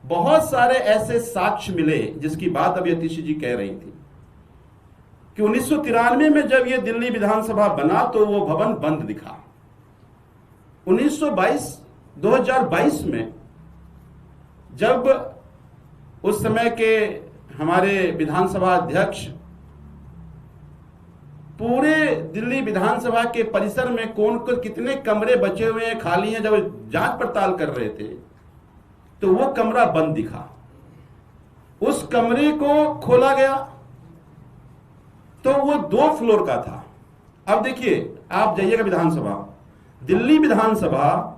बहुत सारे ऐसे साक्ष्य मिले जिसकी बात अभी अतिशी जी कह रही थी कि 1993 में जब ये दिल्ली विधानसभा बना तो वो भवन बंद दिखा। 2022 में जब उस समय के हमारे विधानसभा अध्यक्ष पूरे दिल्ली विधानसभा के परिसर में कौन को कितने कमरे बचे हुए हैं, खाली हैं, जब जांच पड़ताल कर रहे थे तो वो कमरा बंद दिखा। उस कमरे को खोला गया तो वो 2 फ्लोर का था। अब देखिए, आप जाइएगा विधानसभा, दिल्ली विधानसभा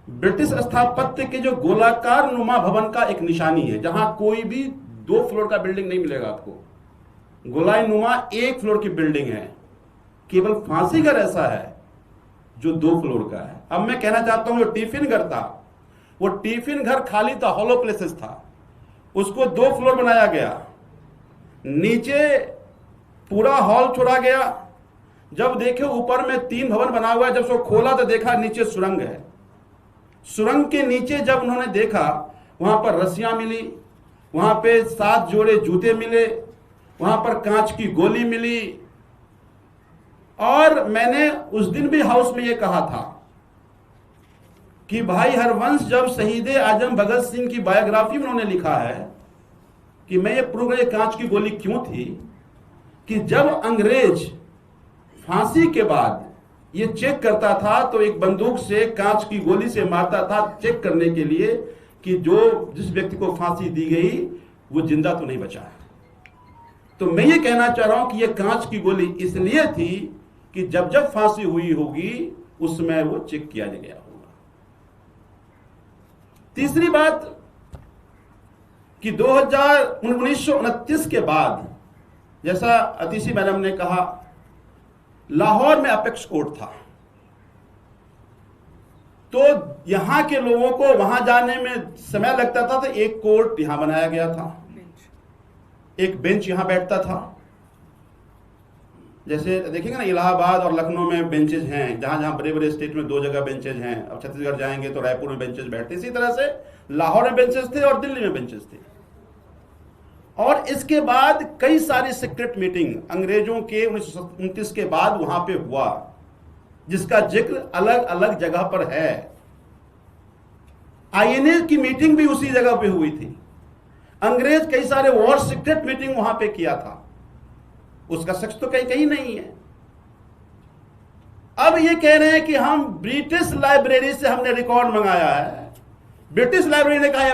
ब्रिटिश स्थापत्य के जो गोलाकार नुमा भवन का एक निशानी है, जहां कोई भी 2 फ्लोर का बिल्डिंग नहीं मिलेगा आपको। गोलाई नुमा 1 फ्लोर की बिल्डिंग है। केवल फांसी घर ऐसा है जो 2 फ्लोर का है। अब मैं कहना चाहता हूं, जो टिफिन घर था, वो टिफिन घर खाली था, हॉलो प्लेसेस था, उसको 2 फ्लोर बनाया गया। नीचे पूरा हॉल छोड़ा गया। जब देखे ऊपर में 3 भवन बना हुआ है, जब उसको खोला तो देखा नीचे सुरंग है। सुरंग के नीचे जब उन्होंने देखा, वहां पर रस्सियां मिली, वहां पे 7 जोड़े जूते मिले, वहां पर कांच की गोली मिली। और मैंने उस दिन भी हाउस में यह कहा था कि भाई हरवंश जब शहीदे आजम भगत सिंह की बायोग्राफी में उन्होंने लिखा है कि मैं ये प्रूव ये कांच की गोली क्यों थी, कि जब अंग्रेज फांसी के बाद ये चेक करता था तो एक बंदूक से कांच की गोली से मारता था, चेक करने के लिए कि जिस व्यक्ति को फांसी दी गई वो जिंदा तो नहीं बचा है। तो मैं ये कहना चाह रहा हूं कि ये कांच की गोली इसलिए थी कि जब जब फांसी हुई होगी उसमें वो चेक किया गया होगा। तीसरी बात कि 1929 के बाद, जैसा अतिशी मैडम ने कहा, लाहौर में अपेक्स कोर्ट था, तो यहां के लोगों को वहां जाने में समय लगता था, तो एक कोर्ट यहां बनाया गया था, एक बेंच यहां बैठता था। जैसे देखिएगा ना, इलाहाबाद और लखनऊ में बेंचेज हैं, जहां जहां बड़े बड़े स्टेट में 2 जगह बेंचेज हैं। अब छत्तीसगढ़ जाएंगे तो रायपुर में बेंचेज बैठते, इसी तरह से लाहौर में बेंचेज थे और दिल्ली में बेंचेज थे। और इसके बाद कई सारी सीक्रेट मीटिंग अंग्रेजों के 1929 के बाद वहां पे हुआ, जिसका जिक्र अलग अलग जगह पर है। आईएनए की मीटिंग भी उसी जगह पे हुई थी। अंग्रेज कई सारे वॉर सीक्रेट मीटिंग वहां पे किया था, उसका शख्स तो कहीं नहीं है। अब ये कह रहे हैं कि हम ब्रिटिश लाइब्रेरी से हमने रिकॉर्ड मंगाया है। ब्रिटिश लाइब्रेरी ने कहा